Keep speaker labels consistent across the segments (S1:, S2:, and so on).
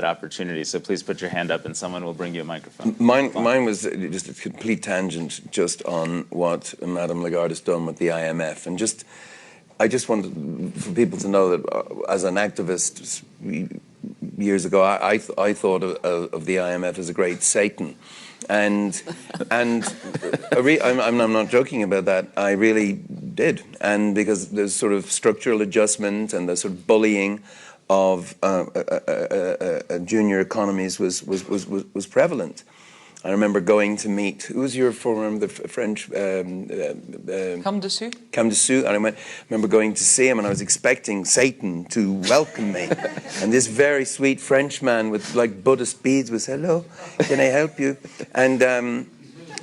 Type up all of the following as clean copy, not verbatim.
S1: opportunity. So please put your hand up and someone will bring you a microphone.
S2: Mine was just a complete tangent just on what Madame Lagarde has done with the IMF. And I just wanted for people to know that as an activist years ago, I thought of the IMF as a great Satan. And I'm not joking about that. I really did. And because there's sort of structural adjustment and the sort of bullying of junior economies was prevalent. I remember going to meet, who was your former, the French? Camdessus. And I remember going to see him and I was expecting Satan to welcome me. And this very sweet Frenchman with like Buddhist beads was, hello, can I help you? And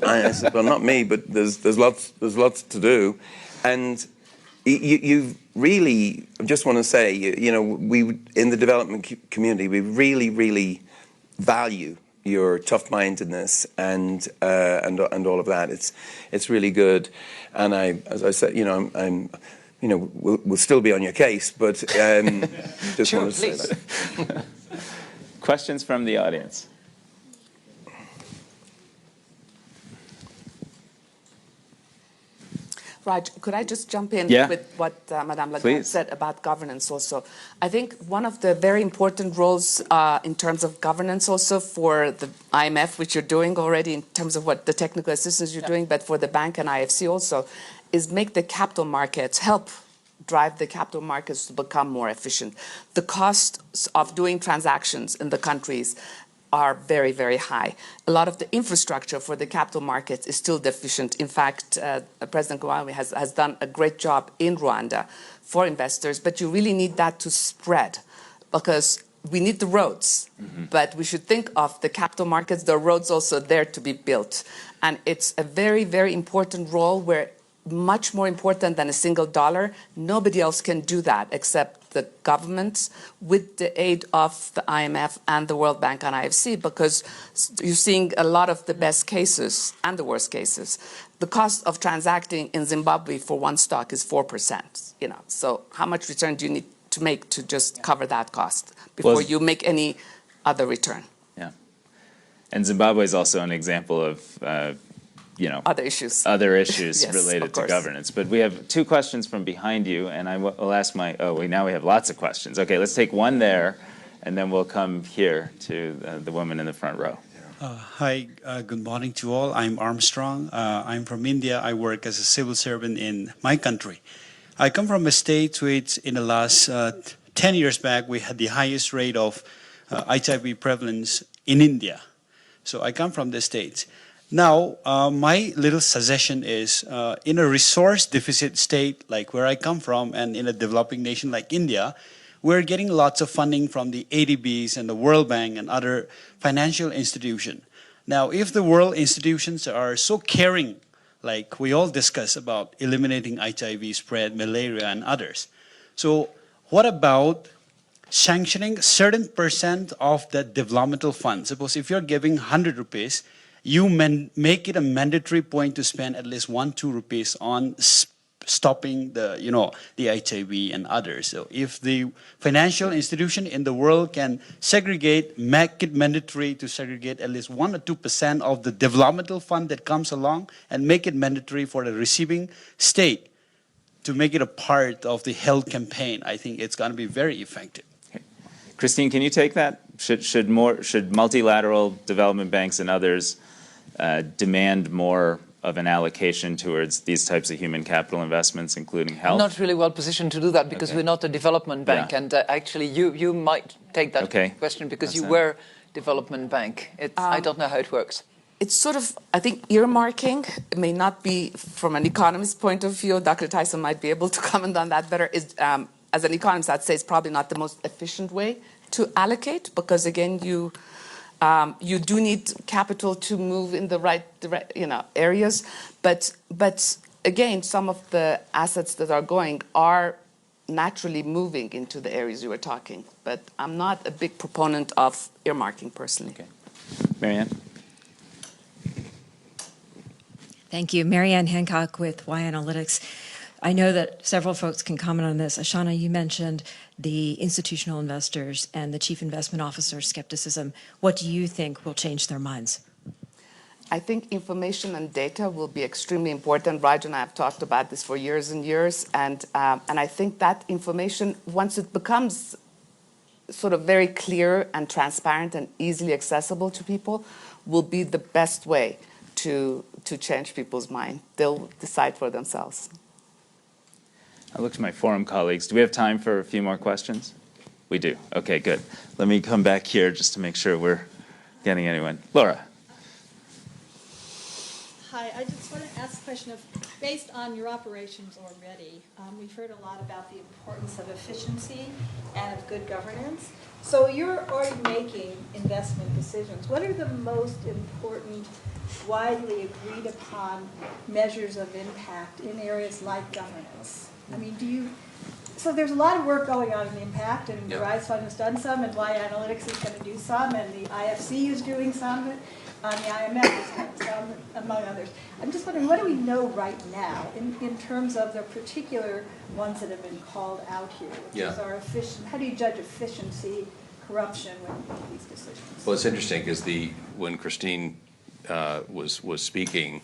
S2: I said, well, not me, but there's lots to do. And you really, I just want to say, we in the development community, we really value your tough-mindedness and all of that. It's really good, and as I said, we'll still be on your case, but just
S3: sure,
S2: wanted to say that.
S1: Questions from the audience.
S4: Raj, could I just jump in with what Madame Lagarde said about governance also? I think one of the very important roles in terms of governance also for the IMF, which you're doing already in terms of what the technical assistance you're doing, but for the bank and IFC also, is make the capital markets, help drive the capital markets to become more efficient. The costs of doing transactions in the countries are very high. A lot of the infrastructure for the capital markets is still deficient. In fact, President Kagame has done a great job in Rwanda for investors, but you really need that to spread because we need the roads, but we should think of the capital markets, the roads also there to be built. And it's a very important role where much more important than a single dollar. Nobody else can do that except the governments with the aid of the IMF and the World Bank and IFC, because you're seeing a lot of the best cases and the worst cases. The cost of transacting in Zimbabwe for one stock is 4%. So how much return do you need to make to just cover that cost before you make any other return?
S1: Yeah, and Zimbabwe is also an example of
S4: other issues
S1: yes, related to governance. But we have two questions from behind you, and I will ask now we have lots of questions. Okay, let's take one there, and then we'll come here to the woman in the front row.
S5: Hi, good morning to all. I'm Armstrong. I'm from India. I work as a civil servant in my country. I come from a state which in the last 10 years back, we had the highest rate of HIV prevalence in India. So I come from the States. Now, my little suggestion is, in a resource deficit state like where I come from and in a developing nation like India, we're getting lots of funding from the ADBs and the World Bank and other financial institutions. Now, if the world institutions are so caring, like we all discuss about eliminating HIV spread, malaria and others, so what about sanctioning a certain % of the developmental fund? Suppose if you're giving 100 rupees, you make it a mandatory point to spend at least 1-2 rupees on stopping the HIV and others. So if the financial institution in the world can segregate, make it mandatory to segregate at least 1 or 2% of the developmental fund that comes along and make it mandatory for the receiving state to make it a part of the health campaign, I think it's going to be very effective.
S1: Okay. Christine, can you take that? Should multilateral development banks and others demand more of an allocation towards these types of human capital investments, including health?
S3: I'm not really well positioned to do that because we're not a development bank. And actually, you might take that question because you were development bank. I don't know how it works.
S4: It's sort of, I think, earmarking. It may not be from an economist's point of view. Dr. Tyson might be able to comment on that better. As an economist, I'd say it's probably not the most efficient way to allocate because, again, you do need capital to move in the right areas, but again, some of the assets that are going are naturally moving into the areas you were talking. But I'm not a big proponent of earmarking personally.
S1: Okay, Marianne.
S6: Thank you, Marianne Hancock with Y Analytics. I know that several folks can comment on this. Ashana, you mentioned the institutional investors and the chief investment officer skepticism, what do you think will change their minds?
S4: I think information and data will be extremely important. Raj and I have talked about this for years and years, and I think that information, once it becomes sort of very clear and transparent and easily accessible to people, will be the best way to change people's mind. They'll decide for themselves.
S1: I look to my forum colleagues. Do we have time for a few more questions? We do. Okay, good. Let me come back here just to make sure we're getting anyone. Laura.
S7: Hi, I just want to ask a question of, based on your operations already, we've heard a lot about the importance of efficiency and of good governance. So you're already making investment decisions. What are the most important, widely agreed upon measures of impact in areas like governance? I mean, so there's a lot of work going on in impact, and the RISE Fund has done some, and Y Analytics is going to do some, and the IFC is doing some. The IMF is doing some, among others. I'm just wondering, what do we know right now in terms of the particular ones that have been called out here, which is our how do you judge efficiency, corruption when you make these decisions?
S8: Well, it's interesting because when Christine was speaking,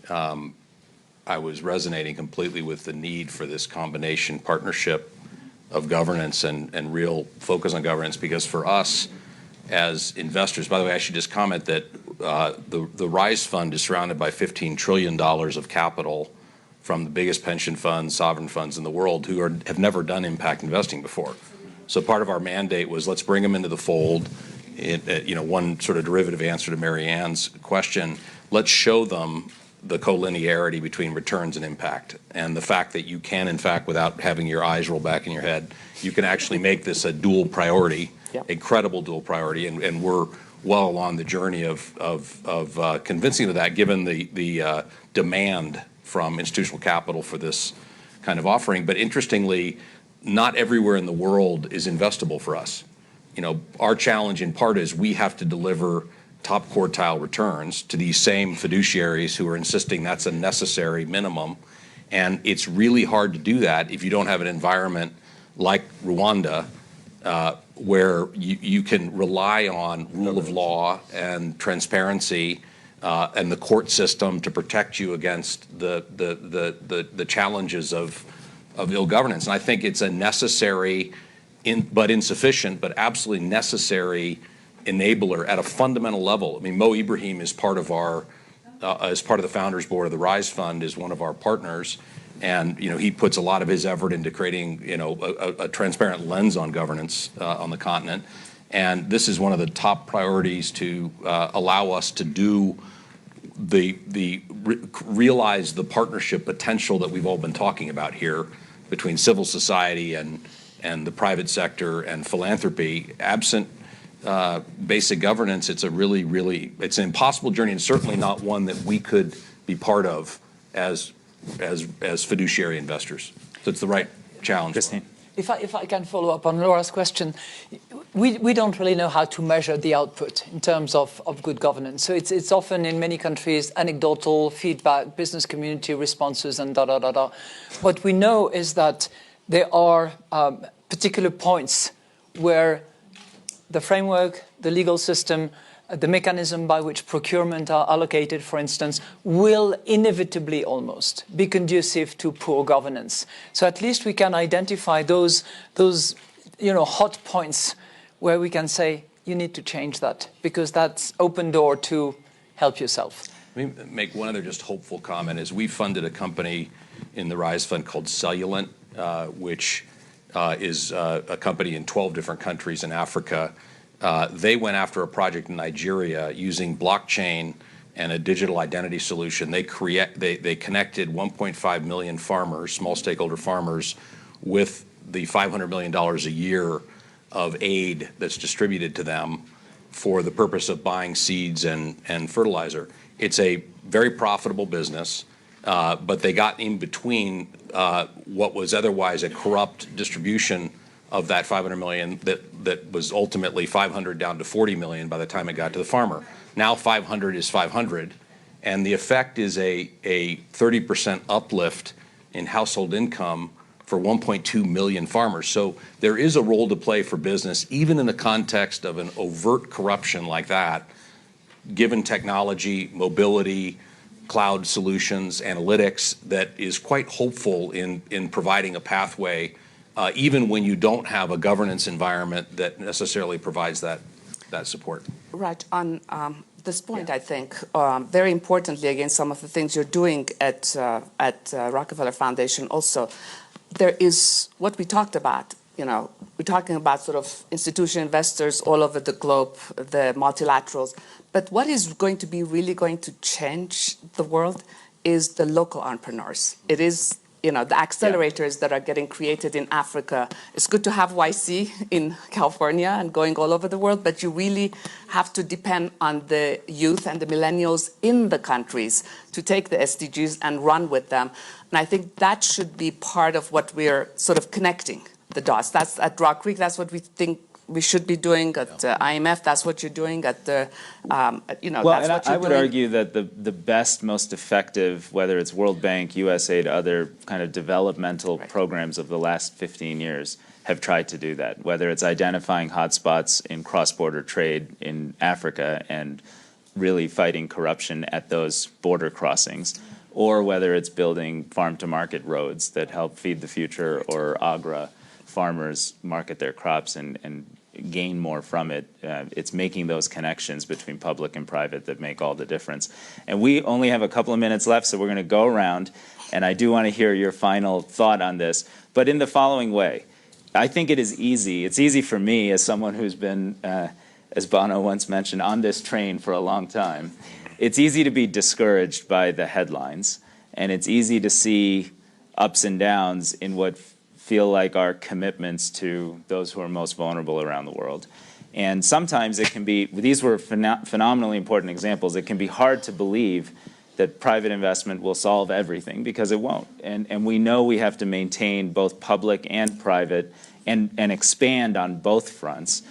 S8: I was resonating completely with the need for this combination partnership of governance and real focus on governance, because for us as investors, by the way, I should just comment that the RISE Fund is surrounded by $15 trillion of capital from the biggest pension funds, sovereign funds in the world who have never done impact investing before. So part of our mandate was, let's bring them into the fold. One sort of derivative answer to Mary Ann's question, let's show them the collinearity between returns and impact, and the fact that you can, in fact, without having your eyes roll back in your head, you can actually make this a dual priority, a credible dual priority, and we're well along the journey of convincing of that, given the demand from institutional capital for this kind of offering. But interestingly, not everywhere in the world is investable for us. Our challenge in part is we have to deliver top quartile returns to these same fiduciaries who are insisting that's a necessary minimum. And it's really hard to do that if you don't have an environment like Rwanda, where you can rely on rule of law and transparency and the court system to protect you against the challenges of ill governance. And I think it's a necessary, but insufficient, but absolutely necessary enabler at a fundamental level. I mean, Mo Ibrahim is part of as part of the Founders Board of the RISE Fund, is one of our partners, and he puts a lot of his effort into creating a transparent lens on governance on the continent. And this is one of the top priorities to allow us to realize the partnership potential that we've all been talking about here between civil society and the private sector and philanthropy. Absent basic governance, it's it's an impossible journey, and certainly not one that we could be part of as fiduciary investors. So it's the right challenge.
S1: Christine.
S3: If I can follow up on Laura's question, we don't really know how to measure the output in terms of good governance. So it's often in many countries anecdotal feedback, business community responses, and da-da-da-da. What we know is that there are particular points where the framework, the legal system, the mechanism by which procurement are allocated, for instance, will inevitably almost be conducive to poor governance. So at least we can identify those hot points where we can say, you need to change that, because that's open door to help yourself.
S8: Let me make one other just hopeful comment. Is we funded a company in the RISE Fund called Cellulant, which is a company in 12 different countries in Africa. They went after a project in Nigeria using blockchain and a digital identity solution. They connected 1.5 million farmers, small stakeholder farmers, with the $500 million a year of aid that's distributed to them for the purpose of buying seeds and fertilizer. It's a very profitable business, but they got in between what was otherwise a corrupt distribution of that 500 million that was ultimately 500 down to 40 million by the time it got to the farmer. Now 500 is 500, and the effect is a 30% uplift in household income for 1.2 million farmers. So there is a role to play for business, even in the context of an overt corruption like that, given technology, mobility, cloud solutions, analytics, that is quite hopeful in providing a pathway, even when you don't have a governance environment that necessarily provides that support.
S4: Right. On this point, I think, very importantly, again, some of the things you're doing at Rockefeller Foundation also, there is what we talked about. You know, we're talking about sort of institutional investors all over the globe, the multilaterals. But what is going to be really going to change the world is the local entrepreneurs. It is, you know, the accelerators that are getting created in Africa. It's good to have YC in California and going all over the world, but you really have to depend on the youth and the millennials in the countries to take the SDGs and run with them. And I think that should be part of what we're sort of connecting the dots. That's at Rock Creek. That's what we think we should be doing at IMF. That's what you're doing at the, you know,
S1: well,
S4: that's what
S1: I
S4: you're
S1: would
S4: doing.
S1: argue that the best, most effective, whether it's World Bank, USAID, other kind of developmental programs of the last 15 years have tried to do that, whether it's identifying hotspots in cross-border trade in Africa and really fighting corruption at those border crossings, or whether it's building farm-to-market roads that help feed the future, or Agra farmers market their crops and gain more from it. It's making those connections between public and private that make all the difference. And we only have a couple of minutes left, so we're going to go around, and I do want to hear your final thought on this, but in the following way. I think it is easy. It's easy for me as someone who's been, as Bono once mentioned, on this train for a long time. It's easy to be discouraged by the headlines, and it's easy to see ups and downs in what feel like our commitments to those who are most vulnerable around the world. And sometimes it can be, these were phenomenally important examples, it can be hard to believe that private investment will solve everything, because it won't. And we know we have to maintain both public and private and expand on both fronts.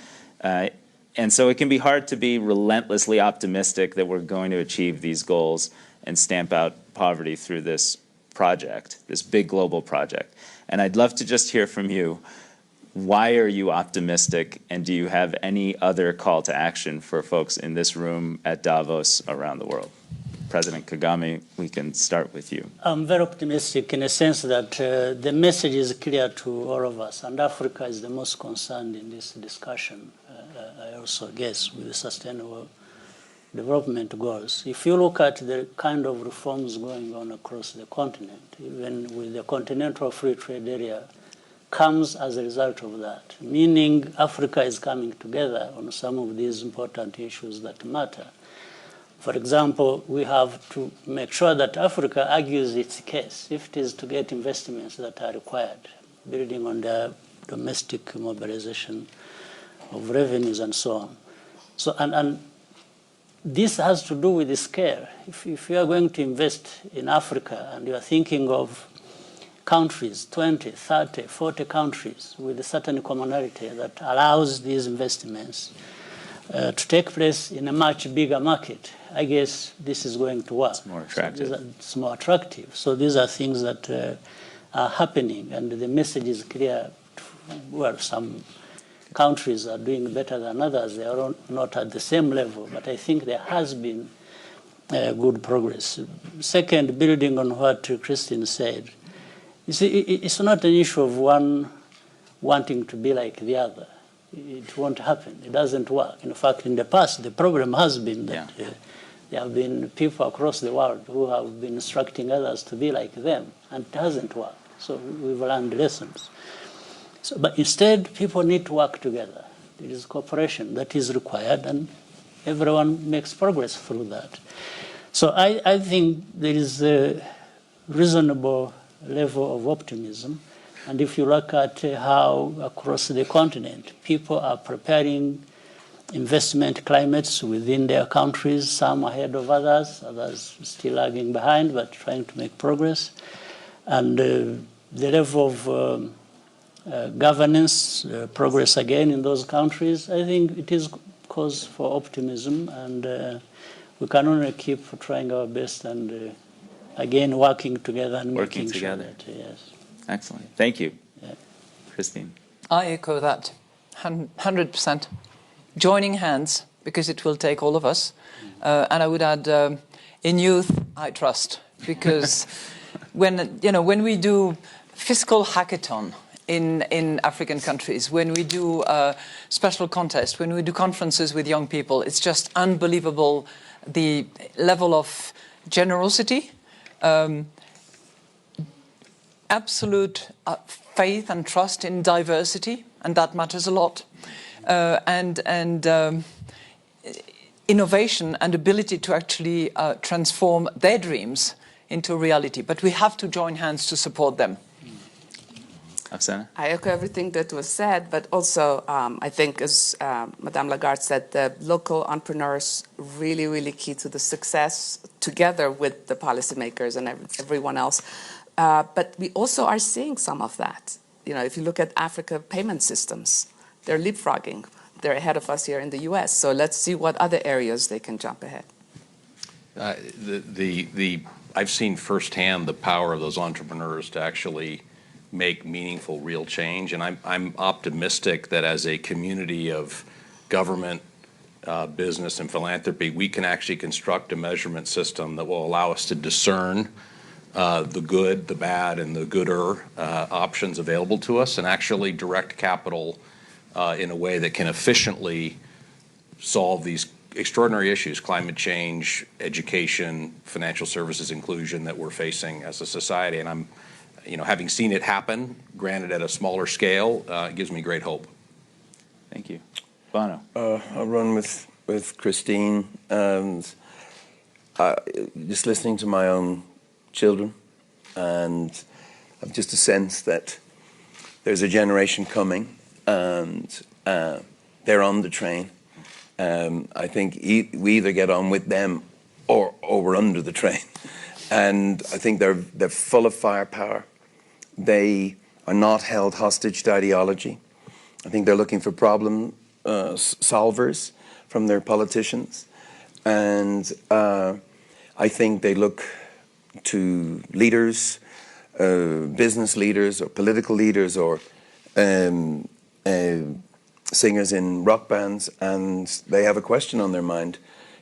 S1: And so it can be hard to be relentlessly optimistic that we're going to achieve these goals and stamp out poverty through this project, this big global project. And I'd love to just hear from you. Why are you optimistic, and do you have any other call to action for folks in this room, at Davos, around the world? President Kagame, we can start with you.
S9: I'm very optimistic in a sense that the message is clear to all of us, and Africa is the most concerned in this discussion, I also guess, with the sustainable development goals. If you look at the kind of reforms going on across the continent, even with the Continental Free Trade Area, comes as a result of that, meaning Africa is coming together on some of these important issues that matter. For example, we have to make sure that Africa argues its case if it is to get investments that are required, building on the domestic mobilization of revenues and so on. So, and this has to do with the scale. If you are going to invest in Africa and you are thinking of countries, 20, 30, 40 countries with a certain commonality that allows these investments to take place in a much bigger market, I guess this is going to work.
S1: It's more attractive.
S9: So it's more attractive. So these are things that are happening, and the message is clear. Well, some countries are doing better than others. They are not at the same level, but I think there has been good progress. Second, building on what Christine said, you see, it's not an issue of one wanting to be like the other. It won't happen. It doesn't work. In fact, in the past, the problem has been that there have been people across the world who have been instructing others to be like them, and it hasn't worked. So we've learned lessons. So, but instead, people need to work together. There is cooperation that is required, and everyone makes progress through that. So I think there is a reasonable level of optimism. And if you look at how across the continent people are preparing investment climates within their countries, some ahead of others, others still lagging behind, but trying to make progress. And the level of governance, progress again in those countries, I think it is cause for optimism, and we can only keep trying our best and again working together and
S1: Working
S9: making
S1: together.
S9: sure that, yes.
S1: Excellent. Thank you. Christine.
S3: I echo that 100%. Joining hands, because it will take all of us. And I would add, in youth, I trust, because when we do fiscal hackathon in African countries, when we do special contests, when we do conferences with young people, it's just unbelievable the level of generosity, absolute faith and trust in diversity, and that matters a lot, and innovation and ability to actually transform their dreams into reality. But we have to join hands to support them.
S1: Oksana?
S4: I echo everything that was said, but also I think, as Madame Lagarde said, the local entrepreneurs really, really key to the success together with the policymakers and everyone else. But we also are seeing some of that. If you look at Africa payment systems, they're leapfrogging. They're ahead of us here in the US. So let's see what other areas they can jump ahead.
S8: I've seen firsthand the power of those entrepreneurs to actually make meaningful, real change. And I'm optimistic that as a community of government, business, and philanthropy, we can actually construct a measurement system that will allow us to discern the good, the bad, and the gooder options available to us, and actually direct capital in a way that can efficiently solve these extraordinary issues: climate change, education, financial services inclusion that we're facing as a society. And I'm, having seen it happen, granted at a smaller scale, it gives me great hope.
S1: Thank you. Bono?
S2: I'll run with Christine. And just listening to my own children, and I've just a sense that there's a generation coming, and they're on the train. I think we either get on with them or we're under the train. And I think they're full of firepower. They are not held hostage to ideology. I think they're looking for problem solvers from their politicians. And I think they look to leaders, business leaders or political leaders or singers in rock bands, and they have a question on their mind.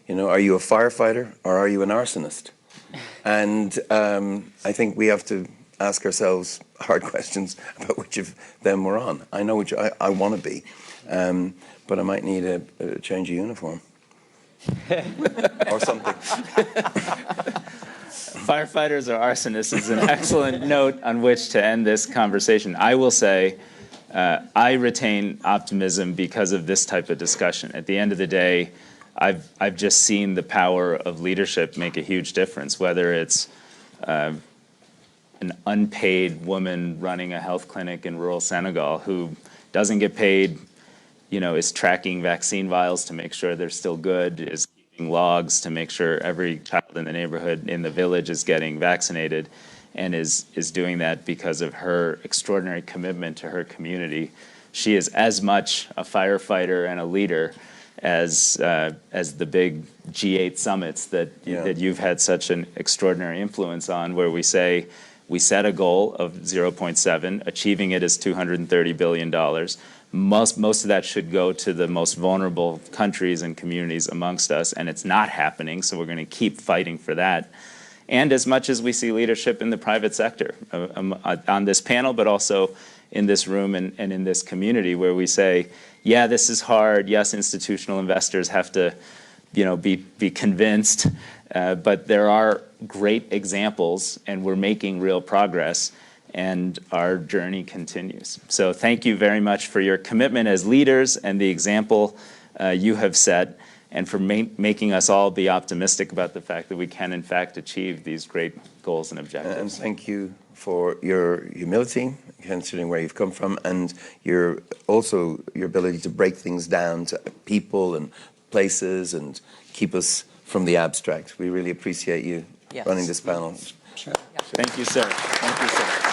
S2: Are you a firefighter or are you an arsonist? And I think we have to ask ourselves hard questions about which of them we're on. I know which I want to be, but I might need a change of uniform or something.
S1: Firefighters or arsonists is an excellent note on which to end this conversation. I will say I retain optimism because of this type of discussion. At the end of the day, I've just seen the power of leadership make a huge difference, whether it's an unpaid woman running a health clinic in rural Senegal who doesn't get paid, is tracking vaccine vials to make sure they're still good, is keeping logs to make sure every child in the neighborhood, in the village, is getting vaccinated, and is doing that because of her extraordinary commitment to her community. She is as much a firefighter and a leader as the big G8 summits that you've had such an extraordinary influence on, where we say we set a goal of 0.7, achieving it is $230 billion. Most of that should go to the most vulnerable countries and communities amongst us, and it's not happening, so we're going to keep fighting for that. And as much as we see leadership in the private sector on this panel, but also in this room and in this community, where we say, yeah, this is hard. Yes, institutional investors have to, be convinced, but there are great examples, and we're making real progress, and our journey continues. So thank you very much for your commitment as leaders and the example you have set, and for making us all be optimistic about the fact that we can, in fact, achieve these great goals and objectives.
S2: And thank you for your humility, considering where you've come from, and your ability to break things down to people and places and keep us from the abstract. We really appreciate you running this panel.
S9: Sure.
S1: Thank you, sir. Thank you, sir.